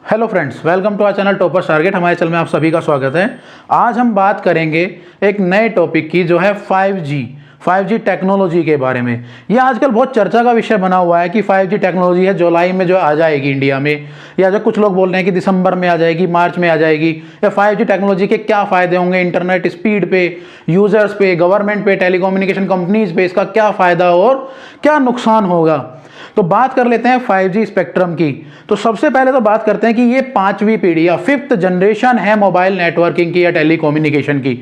Hello friends, welcome to our channel toppers target. हमारे channel में आप सभी का स्वागत है। आज हम बात करेंगे एक नए टॉपिक की, जो है 5G टेक्नोलॉजी के बारे में। यह आजकल बहुत चर्चा का विषय बना हुआ है कि 5G टेक्नोलॉजी है जुलाई में जो आ जाएगी इंडिया में, या जो कुछ लोग बोल रहे हैं कि दिसंबर में आ जाएगी, मार्च में आ जाएगी। या 5G टेक्नोलॉजी के क्या फ़ायदे होंगे इंटरनेट स्पीड पे, यूज़र्स पे, गवर्नमेंट पे, टेलीकम्युनिकेशन कंपनीज पे, इसका क्या फ़ायदा और क्या नुकसान होगा। तो बात कर लेते हैं 5G स्पेक्ट्रम की। तो सबसे पहले तो बात करते हैं कि ये 5वीं पीढ़ी या 5th जनरेशन है मोबाइल नेटवर्किंग की या टेलीकम्युनिकेशन की।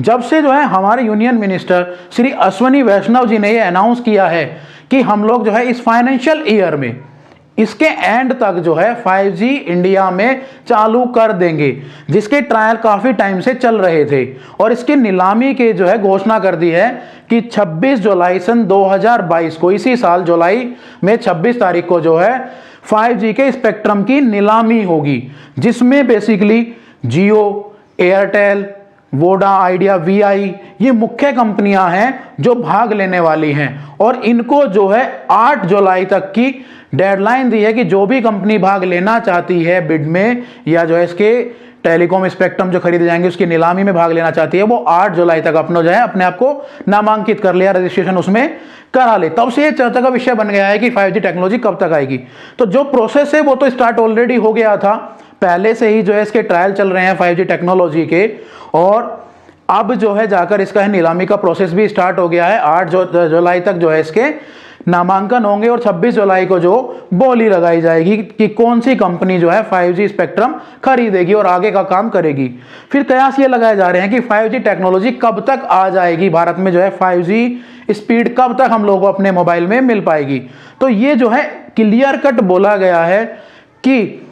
जब से जो है हमारे यूनियन मिनिस्टर श्री अश्विनी वैष्णव जी ने ये अनाउंस किया है कि हम लोग जो है इस फाइनेंशियल ईयर में, इसके एंड तक जो है 5G इंडिया में चालू कर देंगे, जिसके ट्रायल काफी टाइम से चल रहे थे। और इसकी नीलामी की जो है घोषणा कर दी है कि 26 जुलाई सन 2022 को, इसी साल जुलाई में 26 तारीख को जो है 5G के स्पेक्ट्रम की नीलामी होगी, जिसमें बेसिकली जियो, एयरटेल, वोडा, आइडिया, वीआई, ये मुख्य कंपनियां हैं जो भाग लेने वाली हैं। और इनको जो है 8 जुलाई तक की डेडलाइन दी है कि जो भी कंपनी भाग लेना चाहती है बिड में, या जो है इसके टेलीकॉम स्पेक्ट्रम जो खरीदे जाएंगे उसकी नीलामी में भाग लेना चाहती है, वो 8 जुलाई तक अपना जो है अपने आप को नामांकित कर लिया, रजिस्ट्रेशन उसमें करा ले। तब से ये चर्चा का विषय बन गया है कि 5G टेक्नोलॉजी कब तक आएगी। तो जो प्रोसेस है वो तो स्टार्ट ऑलरेडी हो गया था, पहले से ही जो है इसके ट्रायल चल रहे हैं 5G टेक्नोलॉजी के। और अब जो है जाकर इसका नीलामी का प्रोसेस भी स्टार्ट हो गया है। 8 जुलाई तक जो है इसके नामांकन होंगे और 26 जुलाई को जो बोली लगाई जाएगी कि कौन सी कंपनी जो है 5G स्पेक्ट्रम खरीदेगी और आगे का काम करेगी। फिर कयास ये लगाए जा रहे हैं कि 5G टेक्नोलॉजी कब तक आ जाएगी भारत में, जो है 5G स्पीड कब तक हम लोगों को अपने मोबाइल में मिल पाएगी। तो ये जो है क्लियर कट बोला गया है कि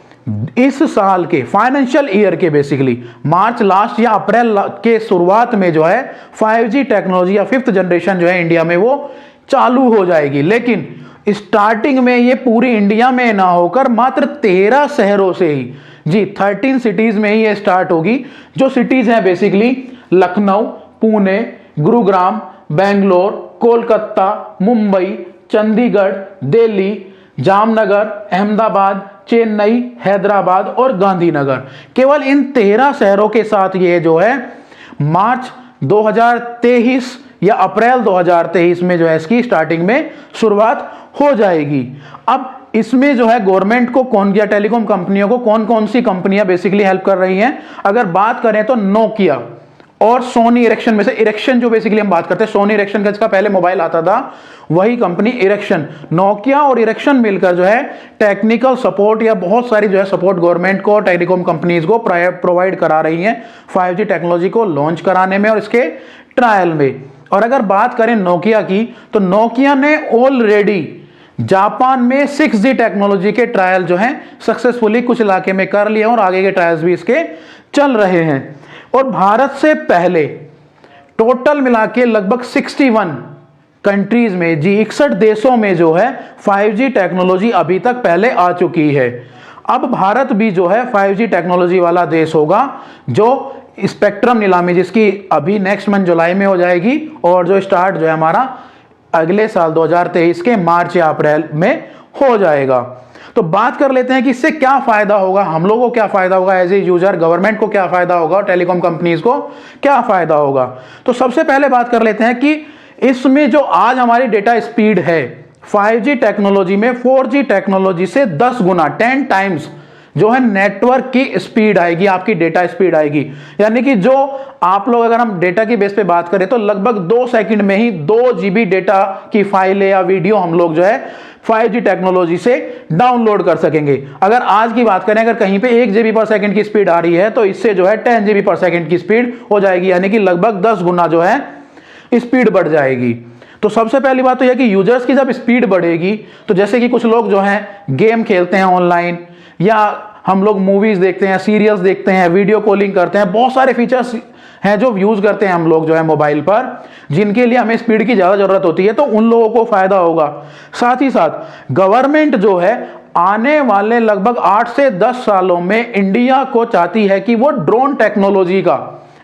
इस साल के फाइनेंशियल ईयर के बेसिकली मार्च लास्ट या अप्रैल के शुरुआत में जो है 5G टेक्नोलॉजी या 5th जनरेशन जो है इंडिया में वो चालू हो जाएगी। लेकिन स्टार्टिंग में ये पूरी इंडिया में ना होकर मात्र 13 शहरों से ही, जी 13 सिटीज में ही ये स्टार्ट होगी। जो सिटीज हैं बेसिकली लखनऊ, पुणे, गुरुग्राम, बेंगलोर, कोलकाता, मुंबई, चंडीगढ़, दिल्ली, जामनगर, अहमदाबाद, चेन्नई, हैदराबाद और गांधीनगर। केवल इन 13 शहरों के साथ ये जो है मार्च 2023 या अप्रैल 2023 में जो है इसकी स्टार्टिंग में शुरुआत हो जाएगी। अब इसमें जो है गवर्नमेंट को कौन, या टेलीकॉम कंपनियों को कौन कौन सी कंपनियां बेसिकली हेल्प कर रही हैं, अगर बात करें तो नोकिया और सोनी इरेक्शन में से, इरेक्शन जो बेसिकली हम बात करते हैं, सोनी इरेक्शन का जिसका पहले मोबाइल आता था वही कंपनी इरेक्शन, नोकिया और इरेक्शन मिलकर जो है टेक्निकल सपोर्ट या बहुत सारी जो है सपोर्ट गवर्नमेंट को, टेलीकॉम कंपनीज को प्रोवाइड करा रही हैं 5G टेक्नोलॉजी को लॉन्च कराने में और इसके ट्रायल में। और अगर बात करें नोकिया की, तो नोकिया ने ऑलरेडी जापान में 6G टेक्नोलॉजी के ट्रायल जो हैं सक्सेसफुली कुछ इलाके में कर लिए और आगे के ट्रायल्स भी इसके चल रहे हैं। और भारत से पहले टोटल मिला के लगभग 61 कंट्रीज में, जी 61 देशों में जो है 5G टेक्नोलॉजी अभी तक पहले आ चुकी है। अब भारत भी जो है 5G टेक्नोलॉजी वाला देश होगा, जो स्पेक्ट्रम नीलामी जिसकी अभी नेक्स्ट मंथ जुलाई में हो जाएगी और जो स्टार्ट जो है हमारा अगले साल 2023 के मार्च या अप्रैल में हो जाएगा। तो बात कर लेते हैं कि इससे क्या फायदा होगा, हम लोगों को क्या फायदा होगा एज ए यूजर, गवर्नमेंट को क्या फायदा होगा और टेलीकॉम कंपनीज को क्या फायदा होगा। तो सबसे पहले बात कर लेते हैं कि इसमें जो आज हमारी डेटा स्पीड है 5G टेक्नोलॉजी में 4G टेक्नोलॉजी से 10 गुना 10 टाइम्स जो है नेटवर्क की स्पीड आएगी, आपकी डेटा स्पीड आएगी। यानी कि जो आप लोग, अगर हम डेटा की बेस पे बात करें तो लगभग 2 सेकंड में ही 2 GB डेटा की फाइल या वीडियो हम लोग जो है 5G टेक्नोलॉजी से डाउनलोड कर सकेंगे। अगर आज की बात करें, अगर कहीं पे 1 GB पर सेकंड की स्पीड आ रही है तो इससे जो है 10 GB पर सेकंड की स्पीड हो जाएगी, यानी कि लगभग 10 गुना जो है स्पीड बढ़ जाएगी। तो सबसे पहली बात तो यह कि यूजर्स की जब स्पीड बढ़ेगी, तो जैसे कि कुछ लोग जो हैं गेम खेलते हैं ऑनलाइन, या हम लोग मूवीज देखते हैं, सीरियल्स देखते हैं, वीडियो कॉलिंग करते हैं, बहुत सारे फीचर्स हैं जो यूज करते हैं हम लोग जो है मोबाइल पर, जिनके लिए हमें स्पीड की ज्यादा जरूरत होती है, तो उन लोगों को फायदा होगा। साथ ही साथ गवर्नमेंट जो है आने वाले लगभग 8 से 10 सालों में इंडिया को चाहती है कि वो ड्रोन टेक्नोलॉजी का,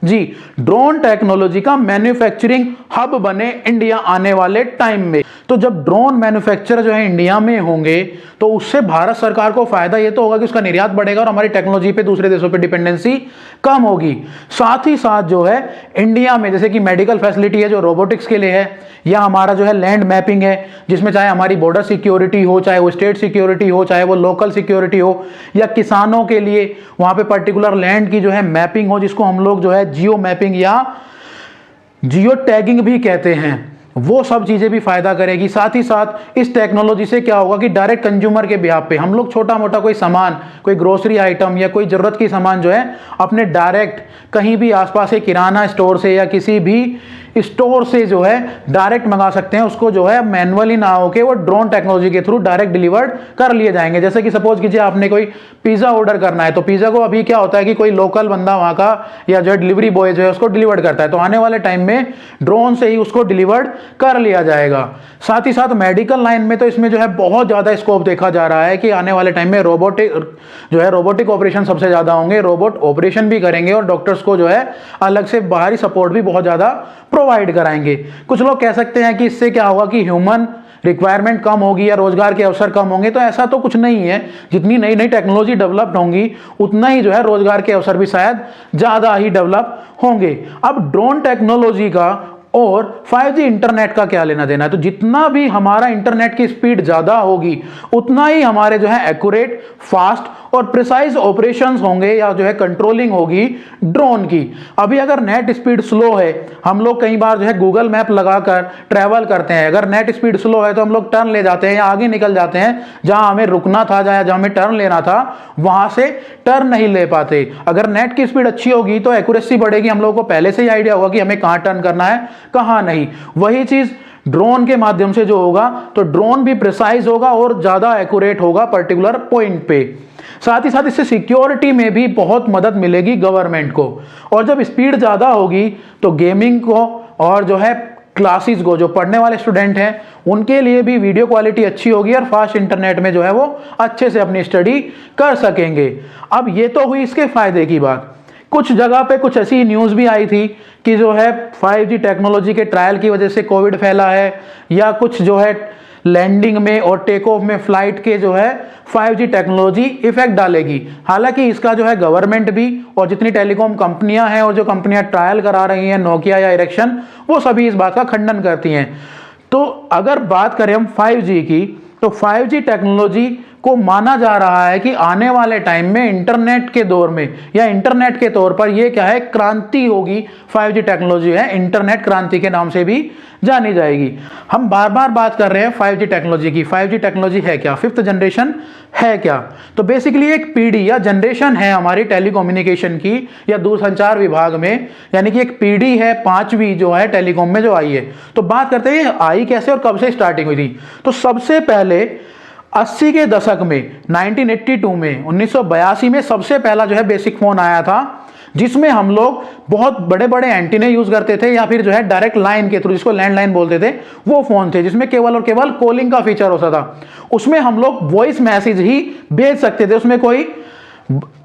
जी ड्रोन टेक्नोलॉजी का मैन्युफैक्चरिंग हब बने इंडिया आने वाले टाइम में। तो जब ड्रोन मैन्युफैक्चरर जो है इंडिया में होंगे तो उससे भारत सरकार को फायदा ये तो होगा कि उसका निर्यात बढ़ेगा और हमारी टेक्नोलॉजी पे दूसरे देशों पे डिपेंडेंसी कम होगी। साथ ही साथ जो है इंडिया में जैसे कि मेडिकल फैसिलिटी है जो रोबोटिक्स के लिए है, या हमारा जो है लैंड मैपिंग है जिसमें चाहे हमारी बॉर्डर सिक्योरिटी हो, चाहे वो स्टेट सिक्योरिटी हो, चाहे वो लोकल सिक्योरिटी हो, या किसानों के लिए वहां पे पर्टिकुलर लैंड की जो है मैपिंग हो जिसको हम लोग जो है जियो मैपिंग या जियो टैगिंग भी कहते हैं, वो सब चीजें भी फायदा करेगी। साथ ही साथ इस टेक्नोलॉजी से क्या होगा कि डायरेक्ट कंज्यूमर के बिहाफ पे हम लोग छोटा मोटा कोई सामान, कोई ग्रोसरी आइटम या कोई जरूरत की सामान जो है अपने डायरेक्ट कहीं भी आसपास के किराना स्टोर से या किसी भी स्टोर से जो है डायरेक्ट मंगा सकते हैं। उसको जो है मैनुअली ना होके वो ड्रोन टेक्नोलॉजी के थ्रू डायरेक्ट डिलीवर्ड कर लिए जाएंगे। जैसे कि सपोज कीजिए आपने कोई पिज्जा ऑर्डर करना है, तो पिज्जा को अभी क्या होता है कि कोई लोकल बंदा वहां का या जो है डिलीवरी बॉय जो है उसको डिलीवर्ड करता है, तो आने वाले टाइम में ड्रोन से ही उसको डिलीवर्ड कर लिया जाएगा। साथ ही साथ मेडिकल लाइन में तो इसमें जो है बहुत ज्यादा स्कोप देखा जा रहा है कि आने वाले टाइम में रोबोटिक ऑपरेशन सबसे ज्यादा होंगे, रोबोट ऑपरेशन भी करेंगे और डॉक्टर्स को जो है अलग से बाहरी सपोर्ट भी बहुत ज्यादा प्रोवाइड कराएंगे। कुछ लोग कह सकते हैं कि इससे क्या होगा कि ह्यूमन रिक्वायरमेंट कम होगी या रोजगार के अवसर कम होंगे, तो ऐसा तो कुछ नहीं है। जितनी नई नई टेक्नोलॉजी डेवलप्ड होंगी उतना ही जो है रोजगार के अवसर भी शायद ज्यादा ही डेवलप होंगे। अब ड्रोन टेक्नोलॉजी का और 5G इंटरनेट का क्या लेना देना है? तो जितना भी हमारा इंटरनेट की स्पीड ज्यादा होगी उतना ही हमारे जो है एक्यूरेट, फास्ट और प्रिसाइज ऑपरेशंस होंगे या जो है कंट्रोलिंग होगी ड्रोन की। अभी अगर नेट स्पीड स्लो है, हम लोग कई बार जो है गूगल मैप लगाकर ट्रैवल करते हैं, अगर नेट स्पीड स्लो है तो हम लोग टर्न ले जाते हैं या आगे निकल जाते हैं, जहां हमें रुकना था जहां हमें टर्न लेना था वहां से टर्न नहीं ले पाते। अगर नेट की स्पीड अच्छी होगी तो एक्यूरेसी बढ़ेगी, हम लोगों को पहले से ही आइडिया होगा कि हमें कहां टर्न करना है कहां नहीं। वही चीज ड्रोन के माध्यम से जो होगा, तो ड्रोन भी प्रिसाइज होगा और ज्यादा एक्यूरेट होगा पर्टिकुलर पॉइंट पे। साथ ही साथ इससे सिक्योरिटी में भी बहुत मदद मिलेगी गवर्नमेंट को। और जब स्पीड ज्यादा होगी तो गेमिंग को और जो है क्लासेस को, जो पढ़ने वाले स्टूडेंट हैं उनके लिए भी वीडियो क्वालिटी अच्छी होगी और फास्ट इंटरनेट में जो है वो अच्छे से अपनी स्टडी कर सकेंगे। अब ये तो हुई इसके फायदे की बात। कुछ जगह पे कुछ ऐसी न्यूज भी आई थी कि जो है 5G टेक्नोलॉजी के ट्रायल की वजह से कोविड फैला है, या कुछ जो है लैंडिंग में और टेक ऑफ में फ्लाइट के जो है 5G टेक्नोलॉजी इफेक्ट डालेगी। हालांकि इसका जो है गवर्नमेंट भी और जितनी टेलीकॉम कंपनियां हैं और जो कंपनियां ट्रायल करा रही हैं, नोकिया या इरेक्शन, वो सभी इस बात का खंडन करती हैं। तो अगर बात करें हम 5G की, तो 5G टेक्नोलॉजी को माना जा रहा है कि आने वाले टाइम में इंटरनेट के दौर में या इंटरनेट के तौर पर ये क्या है, क्रांति होगी। 5G टेक्नोलॉजी है इंटरनेट क्रांति के नाम से भी जानी जाएगी। हम बार बार बात कर रहे हैं 5G टेक्नोलॉजी की। 5G टेक्नोलॉजी है क्या, फिफ्थ जनरेशन है क्या? तो बेसिकली एक पीढ़ी या जनरेशन है हमारी टेलीकम्युनिकेशन की या दूरसंचार विभाग में, यानी कि एक पीढ़ी है 5वीं जो है टेलीकॉम में जो आई है। तो बात करते हैं आई कैसे और कब से स्टार्टिंग हुई थी। तो सबसे पहले 80 के दशक में 1982 में 1982 में सबसे पहला जो है बेसिक फोन आया था, जिसमें हम लोग बहुत बड़े बड़े एंटीने यूज करते थे या फिर जो है डायरेक्ट लाइन के थ्रू, जिसको लैंडलाइन बोलते थे, वो फोन थे जिसमें केवल और केवल कॉलिंग का फीचर होता था। उसमें हम लोग वॉइस मैसेज ही भेज सकते थे, उसमें कोई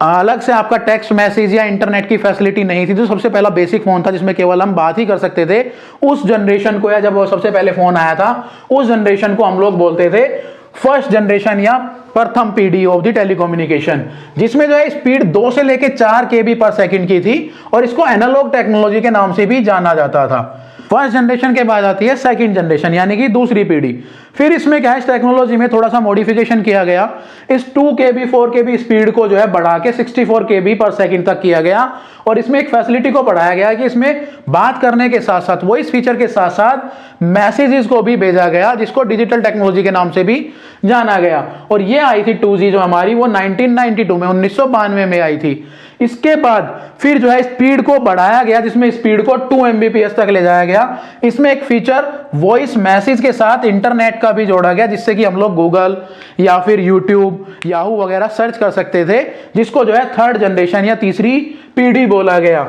अलग से आपका टेक्स्ट मैसेज या इंटरनेट की फैसिलिटी नहीं थी। जो सबसे पहला बेसिक फोन था जिसमें केवल हम बात ही कर सकते थे, उस जनरेशन को, या जब वो सबसे पहले फोन आया था उस जनरेशन को हम लोग बोलते थे फर्स्ट जनरेशन या प्रथम पीढ़ी ऑफ द टेलीकम्युनिकेशन, जिसमें जो है स्पीड 2 से लेकर 4 KB पर सेकंड की थी और इसको एनालॉग टेक्नोलॉजी के नाम से भी जाना जाता था। फर्स्ट जनरेशन के बाद आती है सेकंड जनरेशन, यानी कि दूसरी पीढ़ी। फिर इसमें क्या है, इस टेक्नोलॉजी में थोड़ा सा मॉडिफिकेशन किया गया। इस 2 KB 4 KB स्पीड को जो है बढ़ा के 64 KB पर सेकंड तक किया गया और इसमें एक फैसिलिटी को बढ़ाया गया कि इसमें बात करने के साथ साथ वॉइस फीचर के साथ साथ मैसेजेस को भी भेजा गया, जिसको डिजिटल टेक्नोलॉजी के नाम से भी जाना गया। और ये आई थी 2G जो हमारी, वो 1992 में 1992 में आई थी। इसके बाद फिर जो है स्पीड को बढ़ाया गया, जिसमें स्पीड को 2 Mbps तक ले जाया गया। इसमें एक फीचर वॉइस मैसेज के साथ इंटरनेट का भी जोड़ा गया, जिससे कि हम लोग गूगल या फिर यूट्यूब, याहू वगैरह सर्च कर सकते थे, जिसको जो है थर्ड जनरेशन या तीसरी पीढ़ी बोला गया,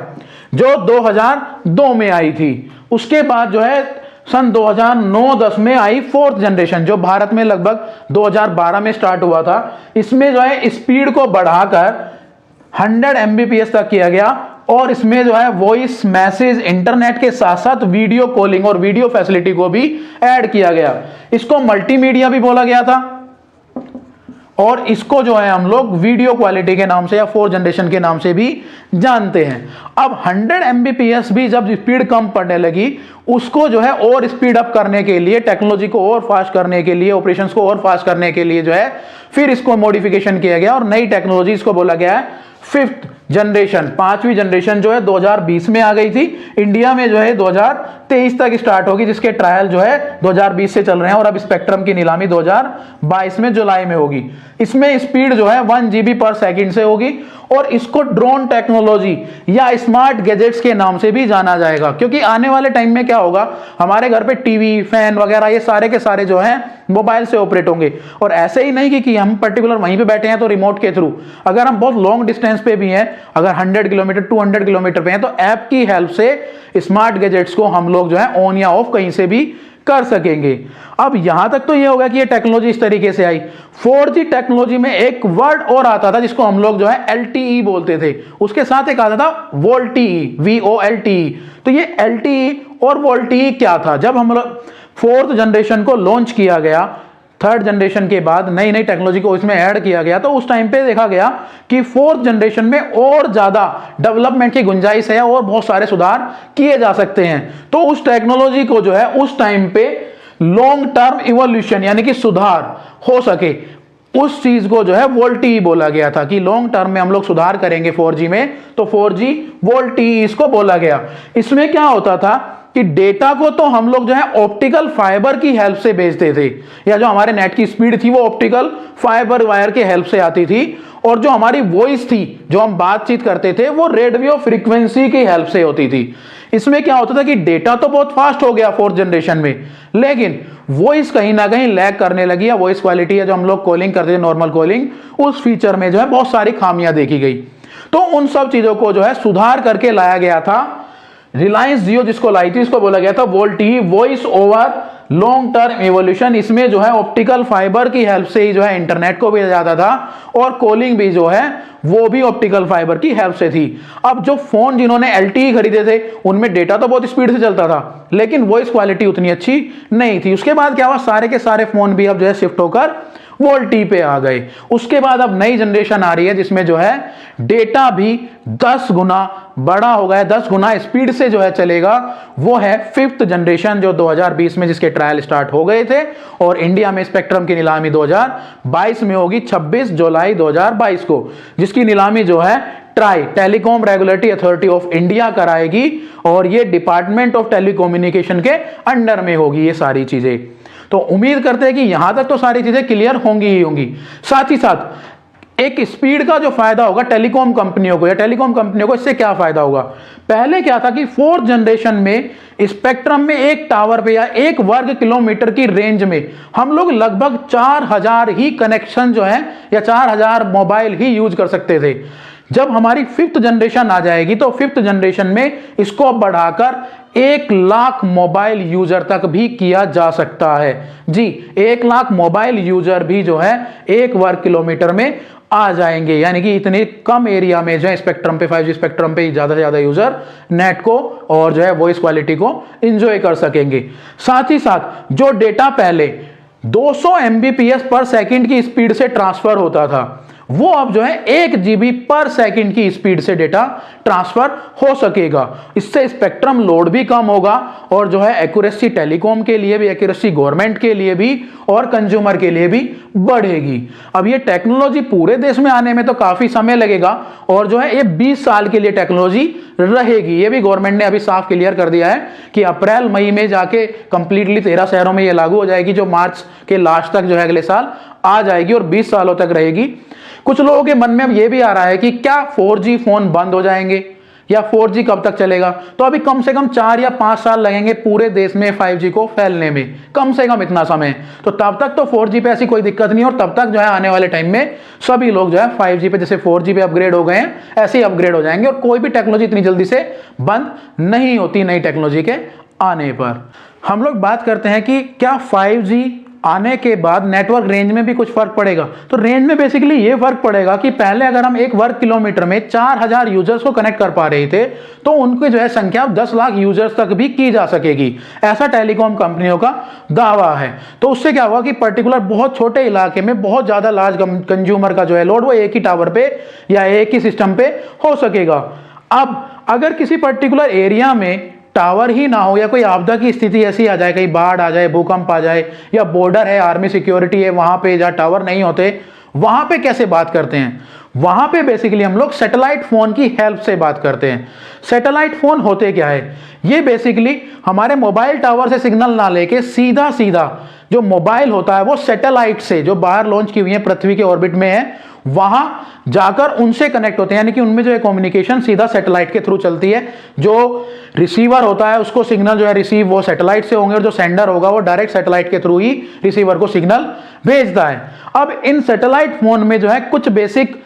जो 2002 में आई थी। उसके बाद जो है सन 2009-10 में आई फोर्थ जनरेशन, जो भारत में लगभग 2012 में स्टार्ट हुआ था। इसमें जो है स्पीड को बढ़ाकर 100 Mbps तक किया गया और इसमें जो है वॉइस, मैसेज, इंटरनेट के साथ साथ वीडियो कॉलिंग और वीडियो फैसिलिटी को भी ऐड किया गया। इसको मल्टीमीडिया भी बोला गया था और इसको जो है हम लोग वीडियो क्वालिटी के नाम से या 4th जनरेशन के नाम से भी जानते हैं। अब 100 Mbps भी जब स्पीड कम पड़ने लगी, उसको जो है और स्पीड अप करने के लिए, टेक्नोलॉजी को और फास्ट करने के लिए, ऑपरेशंस को और फास्ट करने के लिए जो है फिर इसको मॉडिफिकेशन किया गया और नई टेक्नोलॉजी इसको बोला गया है 5th जनरेशन। 5वीं जनरेशन जो है 2020 में आ गई थी। इंडिया में जो है 2023 तक स्टार्ट होगी, जिसके ट्रायल जो है 2020 से चल रहे हैं और अब स्पेक्ट्रम की नीलामी 2022 में जुलाई में होगी। इसमें स्पीड जो है 1 GB पर सेकंड से होगी और इसको ड्रोन टेक्नोलॉजी या स्मार्ट गैजेट्स के नाम से भी जाना जाएगा, क्योंकि आने वाले टाइम में क्या होगा, हमारे घर पे टीवी, फैन वगैरह ये सारे के सारे जो हैं मोबाइल से ऑपरेट होंगे। और ऐसे ही नहीं कि हम पर्टिकुलर वहीं पे बैठे हैं तो रिमोट के थ्रू, अगर हम बहुत लॉन्ग डिस्टेंस पे भी हैं, अगर 100 किलोमीटर 200 किलोमीटर पे हैं, तो ऐप की हेल्प से स्मार्ट गैजेट्स को हम लोग जो है ऑन या ऑफ कहीं से भी कर सकेंगे। अब यहां तक तो ये होगा कि ये टेक्नोलॉजी इस तरीके से आई। 4G टेक्नोलॉजी में एक वर्ड और आता था जिसको हम लोग जो है LTE बोलते थे, उसके साथ एक आता था VoLTE, VoLTE। तो ये LTE और VoLTE क्या था? जब हम लोग 4th जनरेशन को लॉन्च किया गया, 3rd जनरेशन के बाद नई नई टेक्नोलॉजी को इसमें ऐड किया गया, तो उस टाइम पे देखा गया कि 4th जनरेशन में और ज्यादा डेवलपमेंट की गुंजाइश है और बहुत सारे सुधार किए जा सकते हैं। तो उस टेक्नोलॉजी को जो है उस टाइम पे लॉन्ग टर्म इवोल्यूशन यानी कि सुधार हो सके, उस चीज को जो है VoLTE बोला गया था कि लॉन्ग टर्म में हम लोग सुधार करेंगे 4G में, तो 4G VoLTE इसको बोला गया। इसमें क्या होता था कि डेटा को तो हम लोग जो है ऑप्टिकल फाइबर की हेल्प से भेजते थे, या जो हमारे नेट की स्पीड थी वो ऑप्टिकल फाइबर वायर के हेल्प से आती थी, और जो हमारी वॉइस थी, जो हम बातचीत करते थे, वो रेडियो फ्रीक्वेंसी की हेल्प से होती थी। इसमें क्या होता था कि डेटा तो बहुत फास्ट हो गया 4th जनरेशन में, लेकिन वॉइस कहीं ना कहीं लैग करने लगी, या वॉइस क्वालिटी या जो हम लोग कॉलिंग करते थे नॉर्मल कॉलिंग, उस फीचर में जो है बहुत सारी खामियां देखी गई। तो उन सब चीजों को जो है सुधार करके लाया गया था। रिलायंस जियो जिसको लाई थी, इसको बोला गया था VoLTE, voice over long term evolution. इसमें जो है ऑप्टिकल फाइबर की हेल्प से ही जो है इंटरनेट को भेजा जाता था और कॉलिंग भी जो है वो भी ऑप्टिकल फाइबर की हेल्प से थी। अब जो फोन जिन्होंने LTE खरीदे थे उनमें डेटा तो बहुत स्पीड से चलता था, लेकिन वॉइस क्वालिटी उतनी अच्छी नहीं थी। उसके बाद क्या हुआ, सारे के सारे फोन भी अब जो है शिफ्ट होकर VoLTE पे आ गए। उसके बाद अब नई जनरेशन आ रही है जिसमें जो है डेटा भी 10 गुना बड़ा हो गया, 10 गुना स्पीड से जो है चलेगा। वो है 5th जनरेशन, जो 2020 में जिसके ट्रायल स्टार्ट हो गए थे और इंडिया में स्पेक्ट्रम की नीलामी 2022 में होगी, 26 जुलाई 2022 को, जिसकी नीलामी जो है try, telecom regulatory authority of India कराएगी और ये डिपार्टमेंट ऑफ टेलीकम्युनिकेशन के अंडर में होगी ये सारी चीजें। तो उम्मीद करते हैं कि यहां तक तो सारी चीजें क्लियर होंगी ही होंगी। साथ ही साथ एक स्पीड का जो फायदा होगा टेलीकॉम कंपनियों को, या टेलीकॉम कंपनियों को इससे क्या फायदा होगा, पहले क्या था कि 4th जनरेशन में स्पेक्ट्रम में एक टावर पे या 1 वर्ग किलोमीटर की रेंज में हम लोग लगभग 4000 ही कनेक्शन जो है या 4000 मोबाइल ही यूज कर सकते थे। जब हमारी 5th जनरेशन आ जाएगी तो 5th जनरेशन में इसको बढ़ाकर 1 लाख मोबाइल यूजर तक भी किया जा सकता है। जी, 1 लाख मोबाइल यूजर भी जो है 1 वर्ग किलोमीटर में आ जाएंगे, यानी कि इतने कम एरिया में जो है स्पेक्ट्रम पे, 5G स्पेक्ट्रम पे ज्यादा से ज्यादा यूजर नेट को और जो है वॉइस क्वालिटी को एंजॉय कर सकेंगे। साथ ही साथ जो डेटा पहले 200 Mbps पर सेकंड की स्पीड से ट्रांसफर होता था, वो अब जो है 1 GB पर सेकंड की स्पीड से डेटा ट्रांसफर हो सकेगा। इससे स्पेक्ट्रम लोड भी कम होगा और जो है एक्यूरेसी टेलीकॉम के लिए भी, एक्यूरेसी गवर्नमेंट के लिए भी और कंज्यूमर के लिए भी बढ़ेगी। अब ये टेक्नोलॉजी पूरे देश में आने में तो काफी समय लगेगा और जो है ये 20 साल के लिए टेक्नोलॉजी रहेगी। ये भी गवर्नमेंट ने अभी साफ क्लियर कर दिया है कि अप्रैल मई में जाके कंप्लीटली 13 शहरों में ये लागू हो जाएगी, जो मार्च के लास्ट तक जो है अगले साल आ जाएगी और 20 सालों तक रहेगी। कुछ लोगों के मन में अब यह भी आ रहा है कि क्या 4G फोन बंद हो जाएंगे या 4G कब तक चलेगा? तो अभी कम से कम 4 या 5 साल लगेंगे पूरे देश में 5G को फैलने में, कम से कम इतना समय। तो तब तक तो 4G पे ऐसी कोई दिक्कत नहीं और तब तक जो है आने वाले टाइम में सभी लोग जो है 5G पे, जैसे 4G पे अपग्रेड हो गए हैं ऐसे ही अपग्रेड हो जाएंगे और कोई भी टेक्नोलॉजी इतनी जल्दी से बंद नहीं होती नई टेक्नोलॉजी के आने पर। हम लोग बात करते हैं कि क्या 5G आने के बाद नेटवर्क रेंज में भी कुछ फर्क पड़ेगा। तो रेंज में बेसिकली ये फर्क पड़ेगा कि पहले अगर हम 1 वर्ग किलोमीटर में 4000 यूजर्स को कनेक्ट कर पा रहे थे, तो उनकी जो है संख्या 10 लाख यूजर्स तक भी की जा सकेगी, ऐसा टेलीकॉम कंपनियों का दावा है। तो उससे क्या हुआ कि पर्टिकुलर बहुत छोटे इलाके में बहुत ज्यादा लार्ज कंज्यूमर का जो है लोड वो एक ही टावर पे या एक ही सिस्टम पे हो सकेगा। अब अगर किसी पर्टिकुलर एरिया में टावर ही ना हो या कोई आपदा की स्थिति ऐसी आ जाए, कहीं बाढ़ आ जाए, भूकंप आ जाए, या बॉर्डर है, आर्मी सिक्योरिटी है, वहां पे जहां टावर नहीं होते, वहां पे कैसे बात करते हैं? वहां पे बेसिकली हम लोग सैटेलाइट फोन की हेल्प से बात करते हैं। सैटेलाइट फोन होते क्या है? ये बेसिकली हमारे मोबाइल टावर से सिग्नल ना लेके सीधा सीधा जो मोबाइल होता है वो सैटेलाइट से, जो बाहर लॉन्च की हुई है, पृथ्वी के ऑर्बिट में है, वहां जाकर उनसे कनेक्ट होते हैं। यानी कि उनमें जो है कम्युनिकेशन सीधा सैटेलाइट के थ्रू चलती है। जो रिसीवर होता है उसको सिग्नल जो है रिसीव वो सैटेलाइट से होंगे, और जो सेंडर होगा वो डायरेक्ट सैटेलाइट के थ्रू ही रिसीवर को सिग्नल भेजता है। अब इन सैटेलाइट फोन में जो है कुछ बेसिक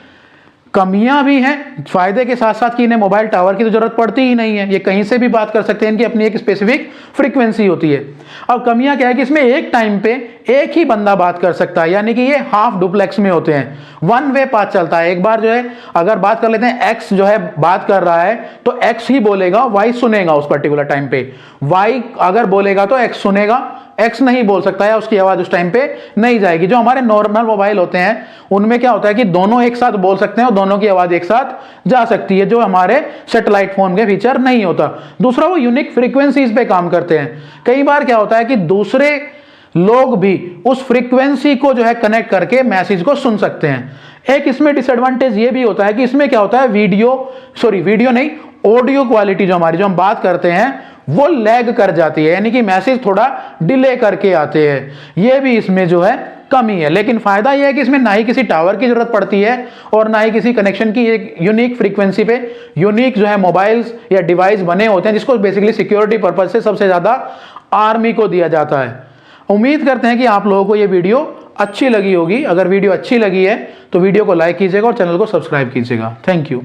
कमियां भी हैं, फायदे के साथ साथ कि इन्हें मोबाइल टावर की तो जरूरत पड़ती ही नहीं है, ये कहीं से भी बात कर सकते हैं, इनकी अपनी एक स्पेसिफिक फ्रीक्वेंसी होती है। अब कमियां क्या है कि इसमें एक टाइम पे एक ही बंदा बात कर सकता है, यानी कि ये हाफ डुप्लेक्स में होते हैं, वन वे पाथ चलता है। एक बार जो है अगर बात कर लेते हैं, एक्स जो है बात कर रहा है तो एक्स ही बोलेगा, वाई सुनेगा उस पर्टिकुलर टाइम पे, वाई अगर बोलेगा तो एक्स सुनेगा, एक्स नहीं बोल सकता है, उसकी आवाज उस टाइम पे नहीं जाएगी। जो हमारे नॉर्मल मोबाइल होते हैं उनमें क्या होता है कि दोनों एक साथ बोल सकते हैं और दोनों की आवाज एक साथ जा सकती है, जो हमारे सैटेलाइट फोन के फीचर नहीं होता। दूसरा, वो यूनिक फ्रीक्वेंसीज पे काम करते हैं। कई बार क्या होता है कि दूसरे लोग भी उस फ्रीक्वेंसी को जो है कनेक्ट करके मैसेज को सुन सकते हैं। एक इसमें डिसएडवांटेज ये भी होता है कि इसमें क्या होता है, वीडियो नहीं, ऑडियो क्वालिटी जो हमारी, जो हम बात करते हैं वो लैग कर जाती है, यानी कि मैसेज थोड़ा डिले करके आते हैं। ये भी इसमें जो है कमी है। लेकिन फायदा यह है कि इसमें ना ही किसी टावर की जरूरत पड़ती है और ना ही किसी कनेक्शन की। एक यूनिक फ्रीक्वेंसी पे यूनिक जो है मोबाइल्स या डिवाइस बने होते हैं, जिसको बेसिकली सिक्योरिटी पर्पज से सबसे ज्यादा आर्मी को दिया जाता है। उम्मीद करते हैं कि आप लोगों को यह वीडियो अच्छी लगी होगी। अगर वीडियो अच्छी लगी है तो वीडियो को लाइक कीजिएगा और चैनल को सब्सक्राइब कीजिएगा। Thank you.